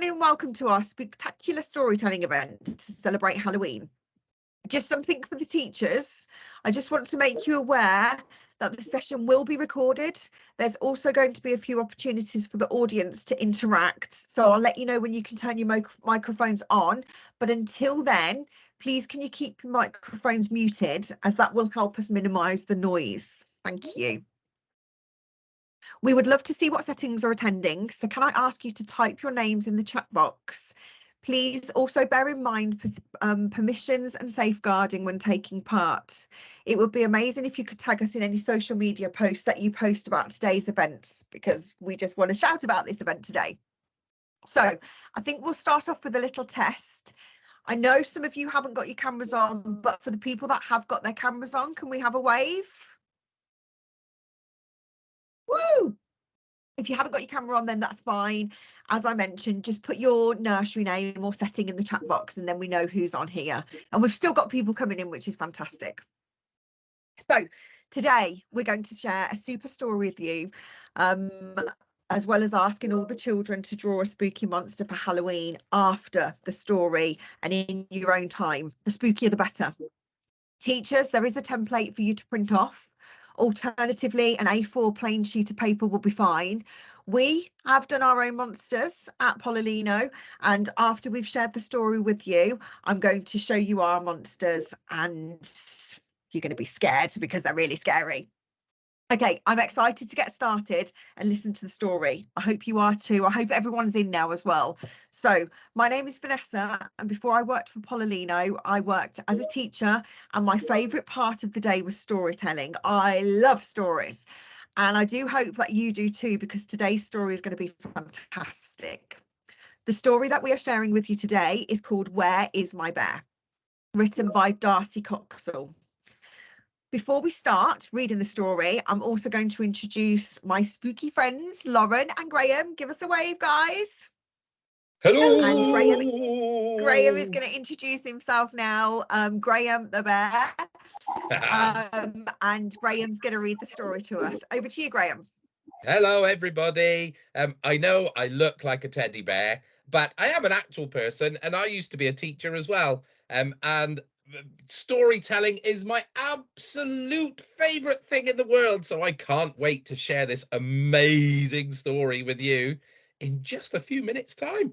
everyone and welcome to our spooktacular storytelling event to celebrate Halloween. Just something for the teachers. I just want to make you aware that the session will be recorded. There's also going to be a few opportunities for the audience to interact. So I'll let you know when you can turn your microphones on. But until then, please can you keep your microphones muted, as that will help us minimise the noise. Thank you. We would love to see what settings are attending, so can I ask you to type your names in the chat box? Please also bear in mind permissions and safeguarding when taking part. It would be amazing if you could tag us in any social media posts that you post about today's events, because we just want to shout about this event today. So I think we'll start off with a little test. I know some of you haven't got your cameras on, but for the people that have got their cameras on, can we have a wave? Woo! If you haven't got your camera on, then that's fine. As I mentioned, just put your nursery name or setting in the chat box and then we know who's on here. And we've still got people coming in, which is fantastic. So today we're going to share a super story with you, as well as asking all the children to draw a spooky monster for Halloween after the story and in your own time. The spookier the better. Teachers, there is a template for you to print off. Alternatively, an A4 plain sheet of paper will be fine. We have done our own monsters at Polylino, and after we've shared the story with you, I'm going to show you our monsters and you're going to be scared because they're really scary. Okay, I'm excited to get started and listen to the story. I hope you are too. I hope everyone's in now as well. So my name is Vanessa, and before I worked for Polylino, I worked as a teacher, and my favourite part of the day was storytelling. I love stories, and I do hope that you do too, because today's story is going to be fantastic. The story that we are sharing with you today is called Where is My Bear? Written by Darcy Coxall. Before we start reading the story, I'm also going to introduce my spooky friends, Lauren and Graham. Give us a wave, guys. Hello. And Graham is going to introduce himself now. Graham the bear. And Graham's going to read the story to us. Over to you, Graham. Hello, everybody. I know I look like a teddy bear, but I am an actual person, and I used to be a teacher as well. And storytelling is my absolute favorite thing in the world, so I can't wait to share this amazing story with you in just a few minutes' time.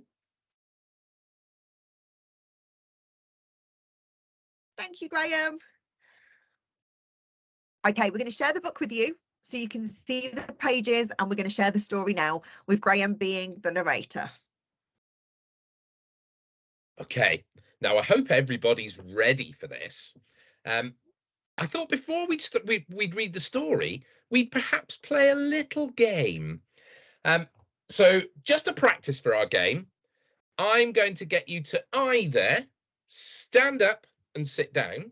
Thank you, Graham. Okay, we're going to share the book with you so you can see the pages, and we're going to share the story now with Graham being the narrator. Okay, now I hope everybody's ready for this. I thought before we'd read the story, we'd perhaps play a little game. So just to practice for our game, I'm going to get you to either stand up and sit down,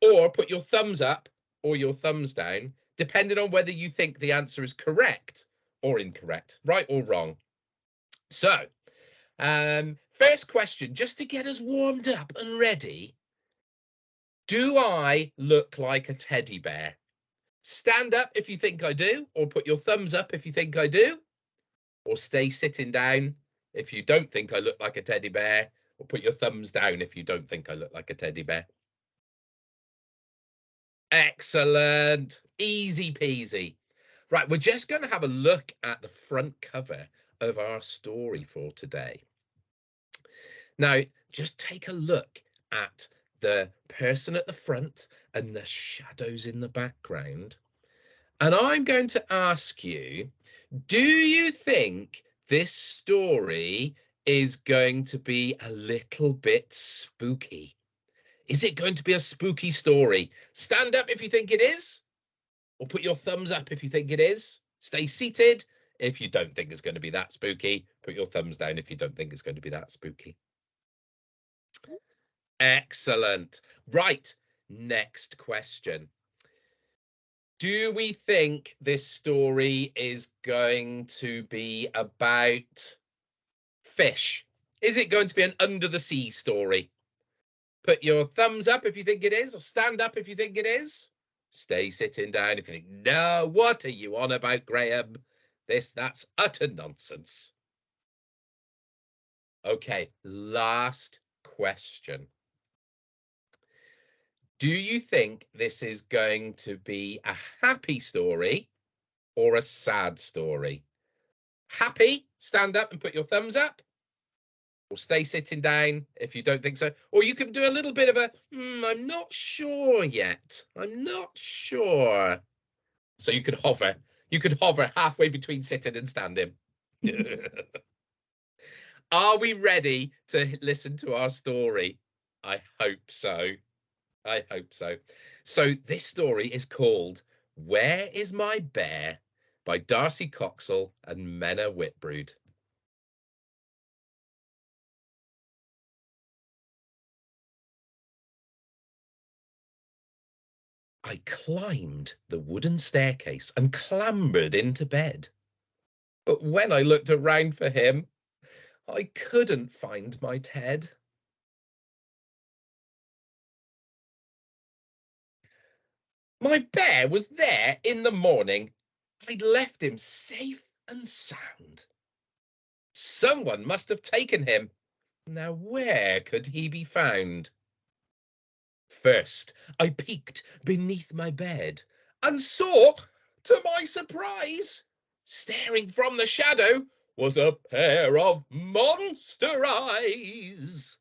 or put your thumbs up or your thumbs down, depending on whether you think the answer is correct or incorrect, right or wrong. So, first question, just to get us warmed up and ready. Do I look like a teddy bear? Stand up if you think I do, or put your thumbs up if you think I do, or stay sitting down if you don't think I look like a teddy bear, or put your thumbs down if you don't think I look like a teddy bear. Excellent. Easy peasy. Right, we're just going to have a look at the front cover of our story for today. Now, just take a look at the person at the front and the shadows in the background. And I'm going to ask you, do you think this story is going to be a little bit spooky? Is it going to be a spooky story? Stand up if you think it is, or put your thumbs up if you think it is. Stay seated if you don't think it's going to be that spooky. Put your thumbs down if you don't think it's going to be that spooky. Excellent. Right, next question. Do we think this story is going to be about fish? Is it going to be an under the sea story? Put your thumbs up if you think it is, or stand up if you think it is. Stay sitting down if you think, no, what are you on about, Graham? That's utter nonsense. Okay, last question. Do you think this is going to be a happy story or a sad story? Happy, stand up and put your thumbs up, or stay sitting down if you don't think so. Or you can do a little bit of a, I'm not sure yet. I'm not sure. So you could hover. You could hover halfway between sitting and standing. Are we ready to listen to our story? I hope so. I hope so. So this story is called Where is My Bear by Darcy Coxall and Menna Whitbrood. I climbed the wooden staircase and clambered into bed. But when I looked around for him, I couldn't find my Ted. My bear was there in the morning. I'd left him safe and sound. Someone must have taken him. Now where could he be found? First, I peeked beneath my bed and saw, to my surprise, staring from the shadow, was a pair of monster eyes.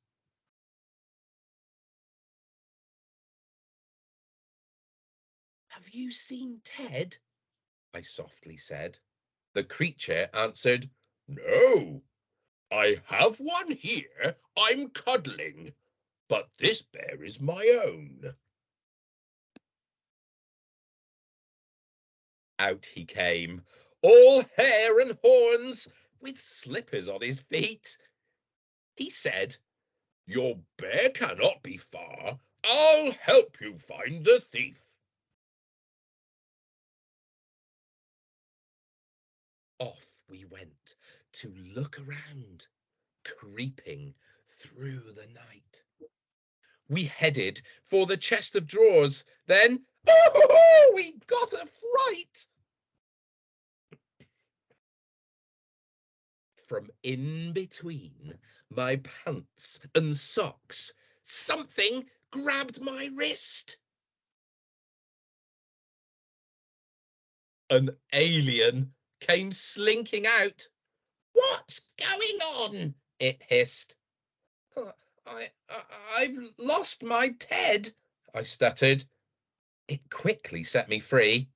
Have you seen Ted? I softly said. The creature answered, No, I have one here I'm cuddling, but this bear is my own. Out he came, all hair and horns, with slippers on his feet. He said, Your bear cannot be far. I'll help you find the thief. Off we went to look around, creeping through the night. We headed for the chest of drawers. Then, we got a fright. From in between my pants and socks, something grabbed my wrist. An alien came slinking out. What's going on? It hissed. I've lost my Ted, I stuttered. It quickly set me free.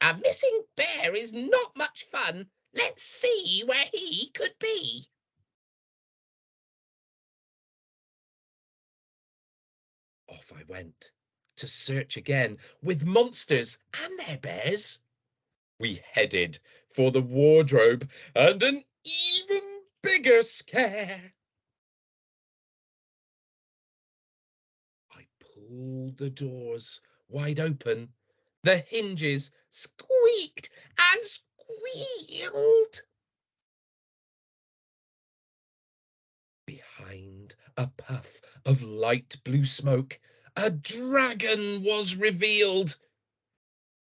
A missing bear is not much fun. Let's see where he could be. Off I went to search again with monsters and their bears. We headed for the wardrobe and an even bigger scare. I pulled the doors wide open. The hinges squeaked and squealed. Behind a puff of light blue smoke, a dragon was revealed.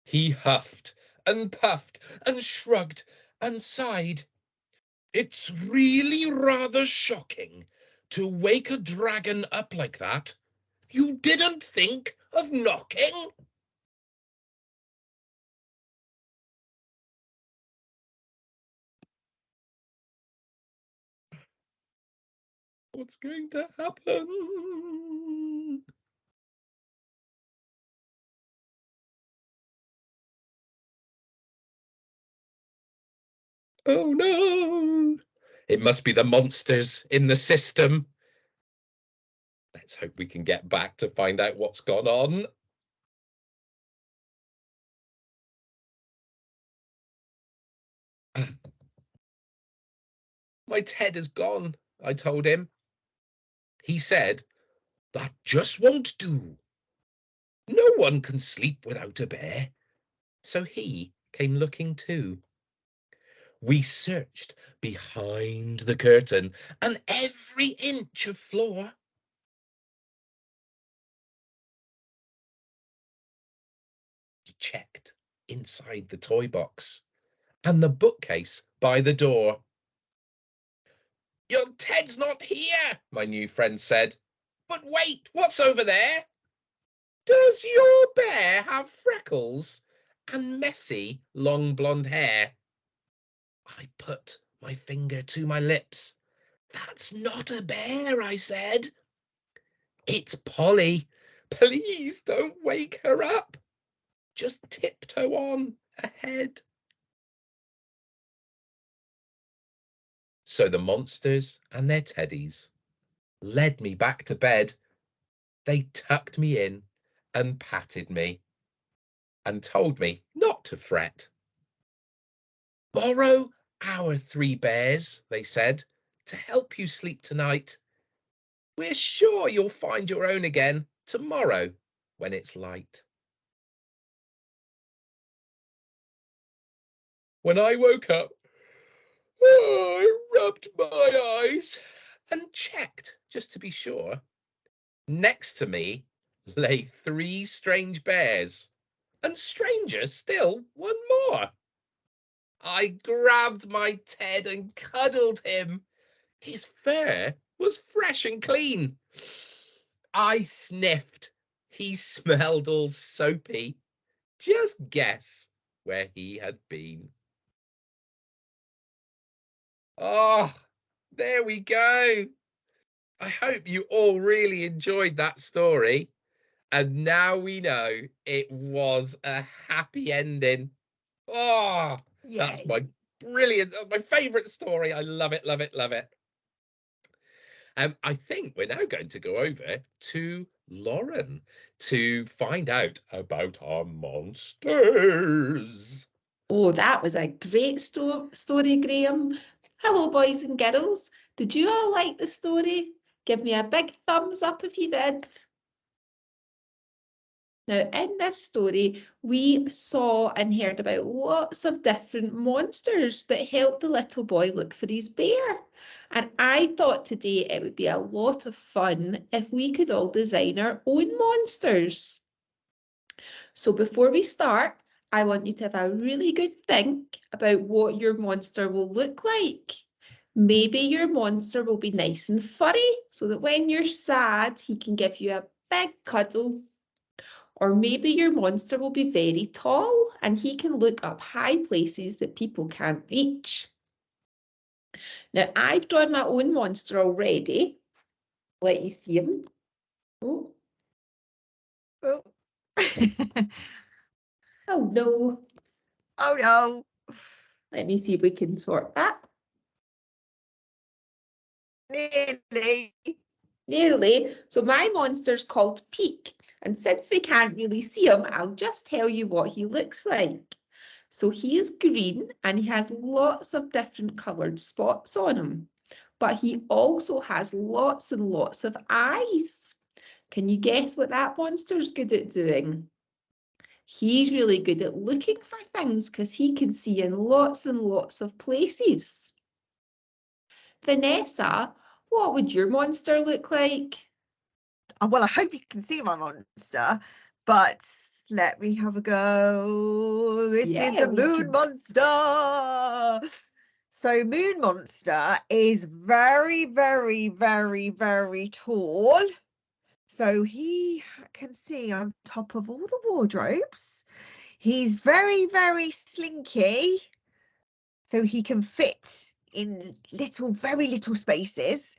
He huffed and puffed and shrugged and sighed. It's really rather shocking to wake a dragon up like that. You didn't think of knocking? What's going to happen? Oh no! It must be the monsters in the system. Let's hope we can get back to find out what's gone on. My Ted is gone, I told him. He said, That just won't do. No one can sleep without a bear. So he came looking too. We searched behind the curtain and every inch of floor. He checked inside the toy box and the bookcase by the door. Your Ted's not here, my new friend said. But wait, what's over there? Does your bear have freckles and messy, long blonde hair? I put my finger to my lips. That's not a bear, I said. It's Polly. Please don't wake her up. Just tiptoe on ahead. So the monsters and their teddies led me back to bed. They tucked me in and patted me and told me not to fret. Borrow our 3 bears, they said, to help you sleep tonight. We're sure you'll find your own again tomorrow when it's light. When I woke up, I rubbed my eyes and checked just to be sure. Next to me lay 3 strange bears, and stranger still, one more. I grabbed my Ted and cuddled him. His fur was fresh and clean. I sniffed. He smelled all soapy. Just guess where he had been. Oh, there we go. I hope you all really enjoyed that story. And now we know it was a happy ending. Oh, that's my brilliant, my favourite story. I love it, love it, love it. I think we're now going to go over to Lauren to find out about our monsters. Oh, that was a great story, Graham. Hello, boys and girls. Did you all like the story? Give me a big thumbs up if you did. Now, in this story, we saw and heard about lots of different monsters that helped the little boy look for his bear. And I thought today it would be a lot of fun if we could all design our own monsters. So before we start, I want you to have a really good think about what your monster will look like. Maybe your monster will be nice and furry so that when you're sad, he can give you a big cuddle. Or maybe your monster will be very tall and he can look up high places that people can't reach. Now, I've drawn my own monster already. Let you see him. Oh. Oh. Oh no. Oh no. Let me see if we can sort that. Nearly. Nearly. So my monster's called Peak. And since we can't really see him, I'll just tell you what he looks like. So he is green and he has lots of different coloured spots on him. But he also has lots and lots of eyes. Can you guess what that monster's good at doing? He's really good at looking for things because he can see in lots and lots of places. Vanessa, what would your monster look like? Well, I hope you can see my monster, but let me have a go. This is the Moon Monster. So Moon Monster is very, very, very, very tall. So he can see on top of all the wardrobes. He's very, very slinky. So he can fit in very little spaces.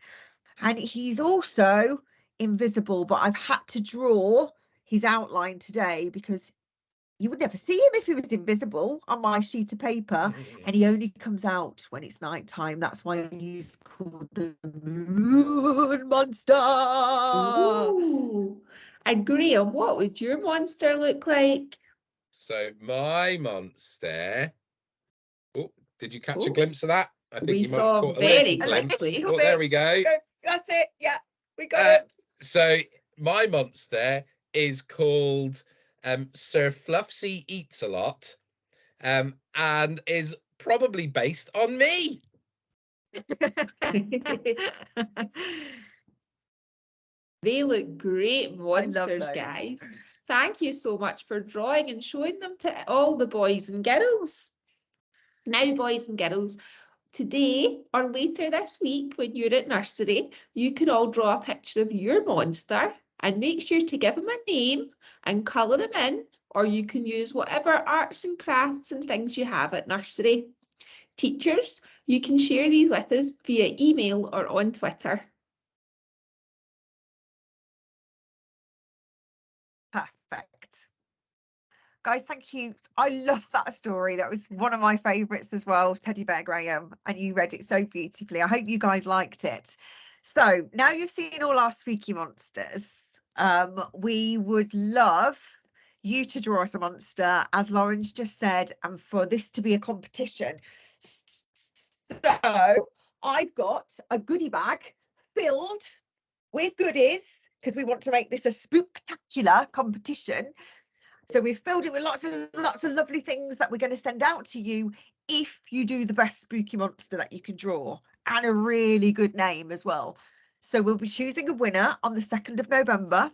And he's also invisible, but I've had to draw his outline today because you would never see him if he was invisible on my sheet of paper, and he only comes out when it's night time. That's why he's called the Moon Monster. Ooh. And Graham, what would your monster look like? So my monster. Oh, did you catch a glimpse of that? I think we you might saw have caught a very little glimpse. quickly. Oh, there we go. That's it. Yeah, we got it. So my monster is called Sir Fluffsy Eats a Lot, and is probably based on me. They look great monsters, guys. Thank you so much for drawing and showing them to all the boys and girls. Now, boys and girls, Today or later this week when you're at nursery, you can all draw a picture of your monster and make sure to give him a name and colour him in, or you can use whatever arts and crafts and things you have at nursery. Teachers, you can share these with us via email or on Twitter. Perfect. Guys, thank you. I love that story. That was one of my favourites as well, Teddy Bear Graham, and you read it so beautifully. I hope you guys liked it. So now you've seen all our spooky monsters. We would love you to draw us a monster, as Lauren's just said, and for this to be a competition. So I've got a goodie bag filled with goodies because we want to make this a spooktacular competition. So we've filled it with lots of lovely things that we're going to send out to you if you do the best spooky monster that you can draw, and a really good name as well. So we'll be choosing a winner on the 2nd of November.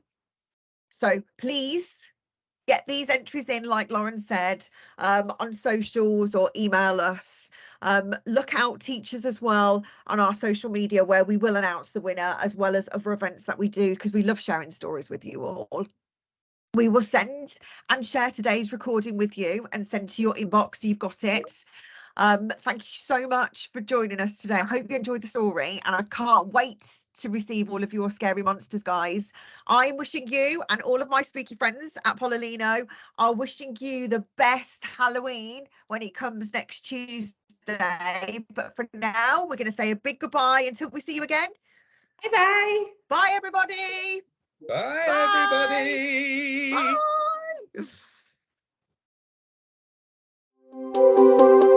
So please get these entries in, like Lauren said, on socials or email us. Look out, teachers, as well on our social media, where we will announce the winner, as well as other events that we do, because we love sharing stories with you all. We will send and share today's recording with you and send to your inbox so you've got it. Thank you so much for joining us today. I hope you enjoyed the story, and I can't wait to receive all of your scary monsters, guys. I'm wishing you and all of my spooky friends at Polylino are wishing you the best Halloween when it comes next Tuesday. But for now, we're going to say a big goodbye until we see you again. Bye-bye. Bye, everybody. Bye, Bye. everybody. Bye.